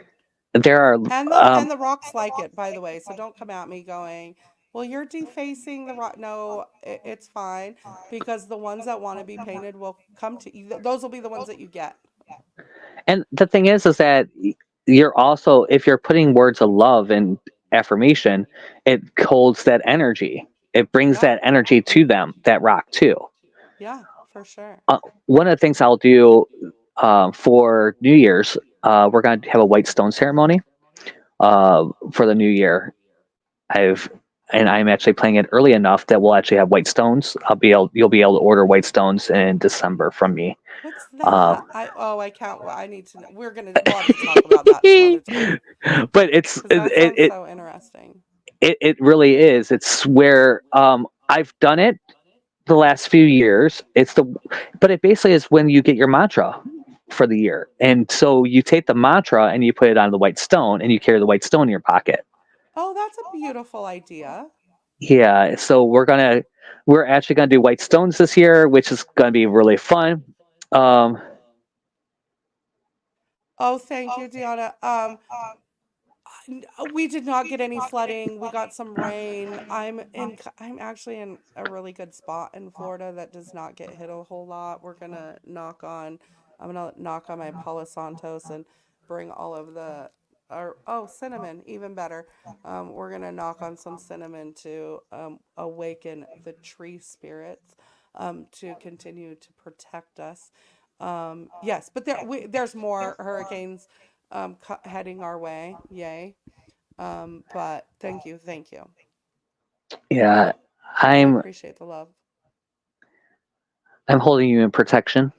There are And the rocks like it, by the way. So don't come at me going, well, you're defacing the rock. No, it's fine, because the ones that want to be painted will come to you. Those will be the ones that you get. and the thing is that you're also, if you're putting words of love and affirmation, it holds that energy. It brings Yeah. that energy to them, that rock too. Yeah, for sure. One of the things I'll do for New Year's, we're going to have a white stone ceremony for the new year. I'm actually playing it early enough that we'll actually have white stones. You'll be able to order white stones in December from me. What's that? I can't. I need to know. We'll have to talk about that some other time, But because that sounds so interesting. it really is. It's where I've done it the last few years. But it basically is when you get your mantra for the year, and so you take the mantra and you put it on the white stone, and you carry the white stone in your pocket. Oh, that's a beautiful idea. Yeah, so we're actually gonna do white stones this year, which is gonna be really fun. Um, Oh, thank you, Deanna. We did not get any flooding. We got some rain. I'm actually in a really good spot in Florida that does not get hit a whole lot. I'm gonna knock on my Palo Santos and bring all of the, or oh, cinnamon, even better. We're gonna knock on some cinnamon to awaken the tree spirits, to continue to protect us. Yes, but there's more hurricanes heading our way. Yay. But thank you, thank you. yeah, I I'm appreciate the love. I'm holding you in protection.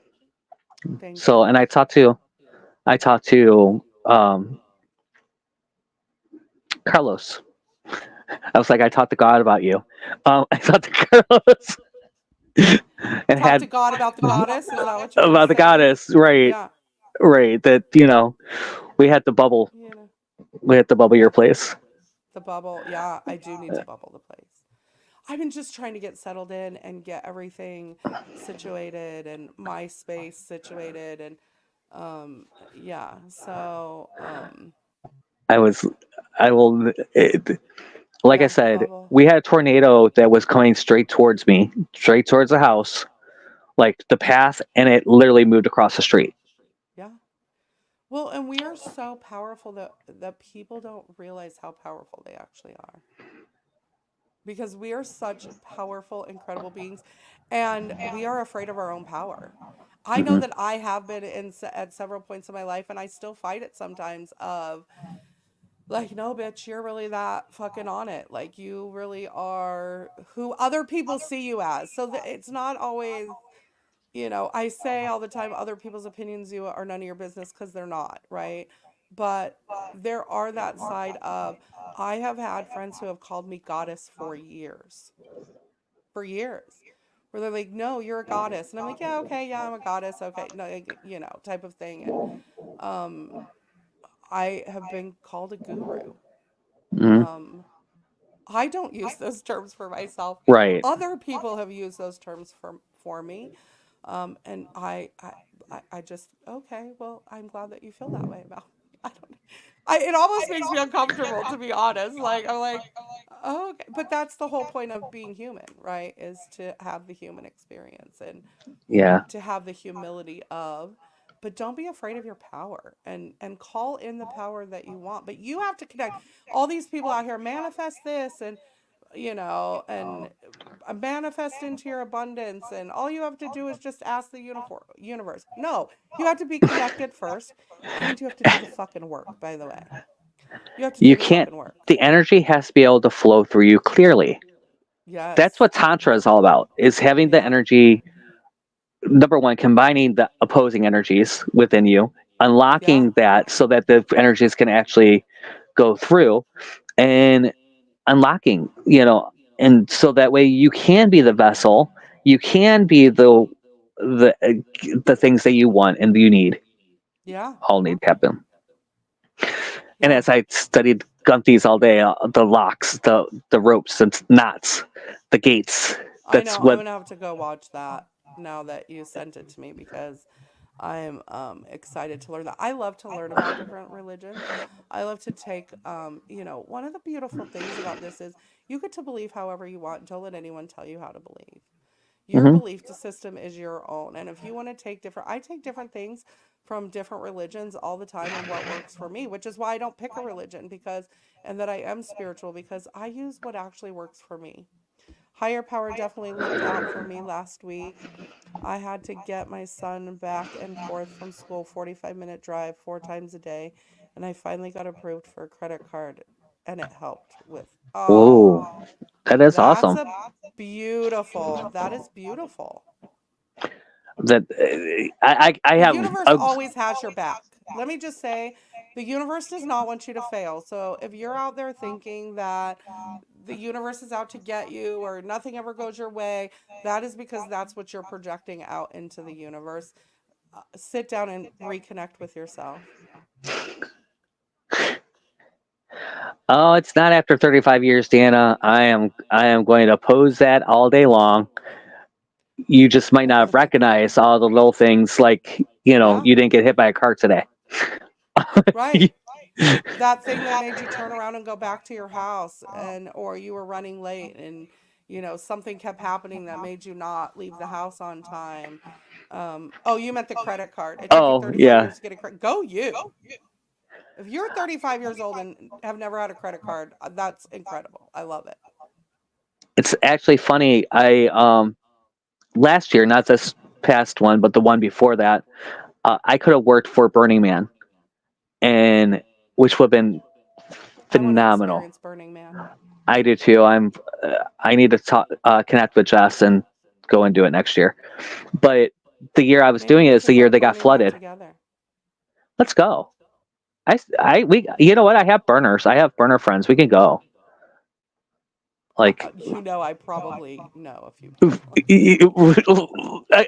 Thank So, you. and I talked to Carlos. I was like, I talked to God about you. I talked to Carlos and Talk to had God about the goddess. Is that what you were about the saying? goddess, right? Yeah. Right. That we had to bubble. You know. We had to bubble your Yeah. place. The bubble. Yeah, I do need to bubble the place. I've been just trying to get settled in and get everything situated and my space situated, and yeah. So I was. I will. Like I yeah, the said, bubble. we had a tornado that was coming straight towards me, straight towards the house, like the path, and it literally moved across the street. Yeah. Well, and we are so powerful that people don't realize how powerful they actually are, because we are such powerful, incredible beings, and we are afraid of our own power. I know Hmm. that I have been at several points in my life, and I still fight it sometimes. Of like, no, bitch, you're really that fucking on it. Like, you really are who other people see you as. So that it's not always, I say all the time, other people's opinions you are none of your business, because they're not, right? But there are that side of, I have had friends who have called me goddess for years, where they're like, no, you're a goddess. And I'm like, yeah, okay, yeah, I'm a goddess. Okay. No, type of thing. And um, I have been called a guru. Hmm. Um, I don't use those terms for myself. Right. Other people have used those terms for me. And I just, okay, well, I'm glad that you feel that way about. I don't. It almost makes me uncomfortable, to be honest. Like, I'm like, oh, okay, but that's the whole point of being human, right? Is to have the human experience and Yeah. to have the humility of. But don't be afraid of your power, and call in the power that you want. But you have to connect. All these people out here manifest this, and and manifest into your abundance, and all you have to do is just ask the universe. No, you have to be connected first, and you have to do the fucking work, by the way. You have to do You the can't. fucking work. The energy has to be able to flow through you clearly. That's Yes. what Tantra is all about, is having the Yeah. energy, number one, combining the opposing energies within you, Yeah. unlocking that so that the energies can actually go through, and unlocking, and so that way you can be the vessel, you can be the things that you want and you need, Yeah. all need to happen. And Yeah. as I studied Gunties all day, the locks, the ropes and knots, the gates, I that's know. I'm what. gonna have to go watch that now that you sent it to me, because I'm excited to learn that. I love to learn about different religions. I love to take one of the beautiful things about this is you get to believe however you want. Don't let anyone tell you how to believe. Your Hmm. belief system is your own. And if you want to I take different things from different religions all the time and what works for me, which is why I don't pick a religion, and that I am spiritual, because I use what actually works for me. Higher power definitely looked out for me last week. I had to get my son back and forth from school, 45-minute drive 4 times a day, and I finally got approved for a credit card, and it helped with. Whoa, Oh, that is that's awesome. a beautiful. That is beautiful. That I The have universe always has your back. Let me just say, the universe does not want you to fail. So if you're out there thinking that the universe is out to get you or nothing ever goes your way, that is because that's what you're projecting out into the universe. Sit down and reconnect with yourself. Oh, it's not after 35 years, Dana. I am going to oppose that all day long. You just might not have recognized all the little things, like, Yeah, you didn't get hit by a car today. right. That thing that made you turn around and go back to your house, or you were running late, and something kept happening that made you not leave the house on time. Oh, you meant the credit card. It took you Oh 35 yeah, years to get a credit. Go you. If you're 35 years old and have never had a credit card, that's incredible. I love it. it's actually funny. I last year, not this past one, but the one before that, I could have worked for Burning Man, and which would have been I want to phenomenal. experience Burning Man. I do too. I need to connect with Jess and go and do it next year. But the year I was Maybe doing it we is the can year go to they got Burning Man flooded. together. Let's go. We, you know what? I have burners. I have burner friends. We can go. Like, I probably know a few people.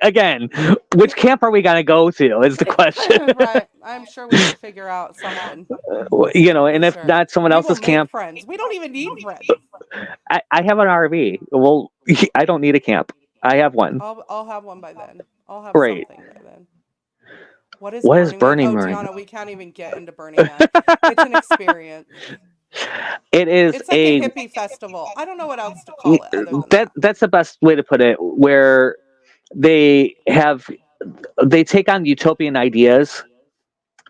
again, which camp are we gonna go to? Is the question. Right. I'm sure we could figure out something And for if sure. not someone We will else's make camp, friends. We don't even need friends. I have an RV. Well, I don't need a camp. I have one. I'll have one by then. I'll have Great. something by then. What is What is Burning Man? Burning Oh, Man? Deanna, we can't even get into Burning Man. It's an experience. It is It's like a hippie festival. I don't know what else to call it other than that that. that's the best way to put it. Where they have they take on utopian ideas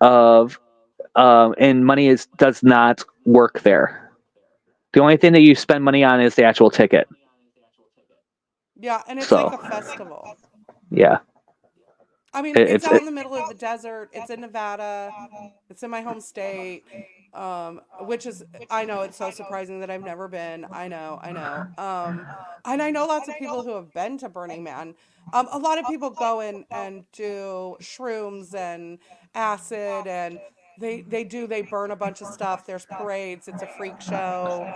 of and money does not work there. The only thing that you spend money on is the actual ticket. Yeah, and it's like So a festival. yeah, I mean, it, it's it's out in it, the middle of the desert. It's in Nevada. It's in my home state. Which is, I know it's so surprising that I've never been. I know, I know. And I know lots of people who have been to Burning Man. A lot of people go in and do shrooms and acid, and they burn a bunch of stuff. There's parades. It's a freak show.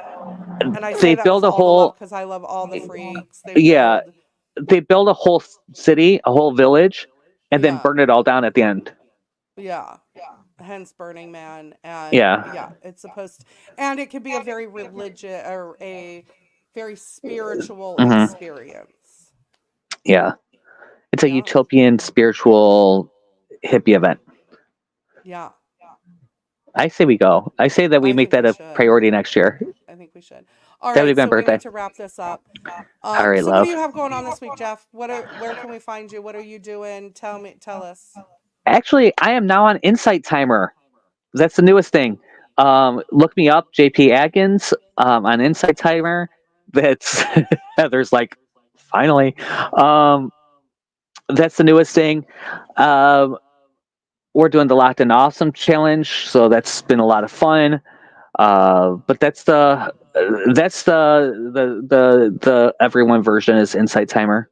And I say they that with build a all the love whole because I love all the freaks. They yeah build, they build a whole city, a whole village, and then yeah, burn it all down at the end. yeah. Hence Burning Man. And Yeah. yeah, it's supposed to, and it can be a very religious or a very spiritual Hmm. experience. Yeah. It's a Yeah, utopian spiritual hippie event. yeah. I say we go. I say that we I make think that we a should. priority next year. I think we should. All That would right, be my so we birthday. need to wrap this up. All right, So what do love. you have going on this week, Jeff? Where can we find you? What are you doing? Tell us. Actually, I am now on Insight Timer. That's the newest thing. Look me up, JP Adkins, on Insight Timer. That's Heather's like, finally. That's the newest thing. We're doing the Locked in Awesome challenge, so that's been a lot of fun. But that's the everyone version is Insight Timer.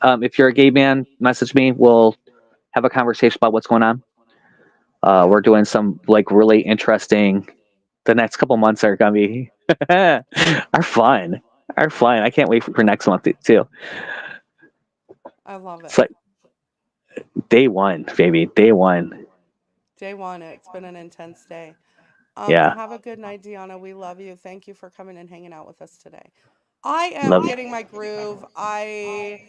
If you're a gay man, message me. We'll have a conversation about what's going on. We're doing some like really interesting. The next couple months are gonna be are fun. Are fun. I can't wait for next month too. I love it. It's like day one, baby. Day one. Day one. It's been an intense day. Yeah. Have a good night, Deanna. We love you. Thank you for coming and hanging out with us today. I am getting my groove. I've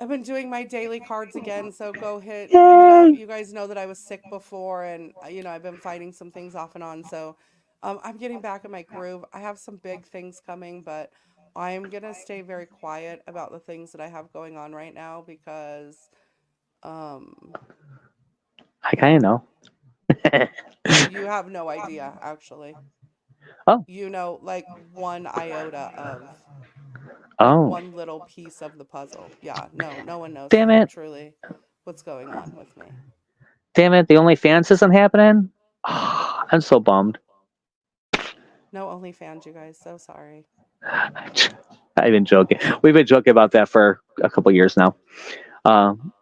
been doing my daily cards again, so go hit up. You guys know that I was sick before, and I've been fighting some things off and on. So I'm getting back in my groove. I have some big things coming, but I'm gonna stay very quiet about the things that I have going on right now because I kind of know. you have no idea, actually. Oh. Like one iota of one little piece of the puzzle. Yeah, no one knows. Damn it. Truly what's going on with me. Damn it, the OnlyFans isn't happening? Oh, I'm so bummed. No OnlyFans, you guys. So sorry. I've been joking. We've been joking about that for a couple years now.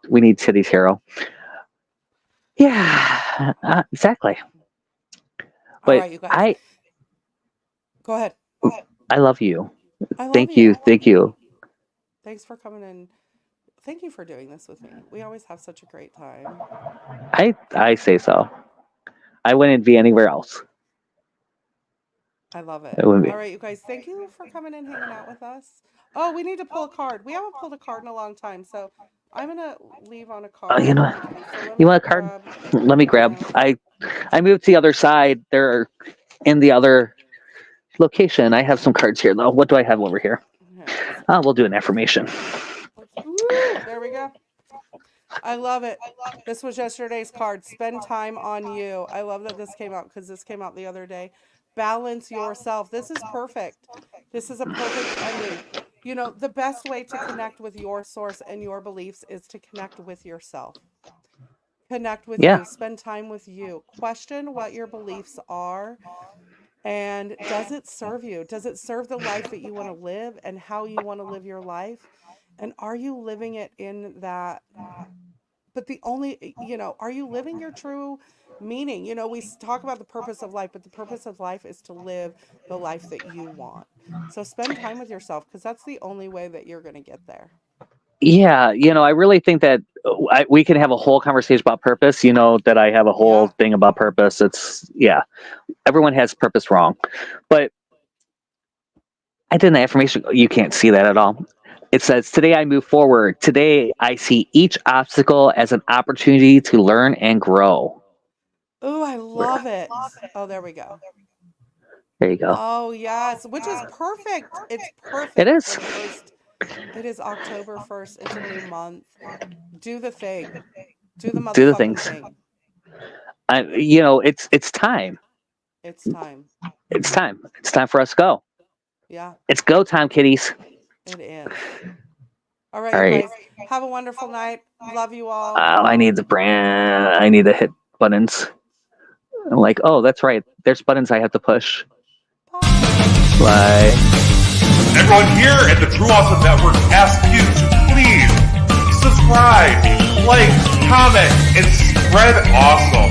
We need Titties Hero. Yeah, exactly. But all right, you guys. Go ahead. I love you. Thank you. Thank you. Thanks for coming in. Thank you for doing this with me. We always have such a great time. I say so. I wouldn't be anywhere else. I love it. All right, you guys. Thank you for coming and hanging out with us. Oh, we need to pull a card. We haven't pulled a card in a long time, so I'm gonna leave on a card. You want a card? Let me grab. I moved to the other side. They're in the other location. I have some cards here, though. What do I have over here? We'll do an affirmation. Woo, there we go. I love it. This was yesterday's card. Spend time on you. I love that this came out because this came out the other day. Balance yourself. This is perfect. This is a perfect ending. The best way to connect with your source and your beliefs is to connect with yourself. Connect with you. Spend time with you. Question what your beliefs are. And does it serve you? Does it serve the life that you want to live and how you want to live your life? And are you living it in that? But are you living your true meaning? We talk about the purpose of life, but the purpose of life is to live the life that you want. So spend time with yourself because that's the only way that you're going to get there. Yeah, I really think that we can have a whole conversation about purpose. That I have a whole thing about purpose. Everyone has purpose wrong. But I did an affirmation. You can't see that at all. It says, today I move forward. Today I see each obstacle as an opportunity to learn and grow. Oh, I love it. Oh, there we go. There you go. Oh, yes, which is perfect. It's perfect. It is. It is October 1st. It's a new month. Do the thing. Do the motherfucking Do the things. thing. It's time. It's time. It's time. It's time for us to go. Yeah. It's go time, kiddies. It is. All right, you guys. Have a wonderful night. Love you all. I need to hit buttons. I'm like, oh, that's right. There's buttons I have to push. Bye. Everyone here at the True Awesome Network asks you to please subscribe, like, comment, and spread awesome.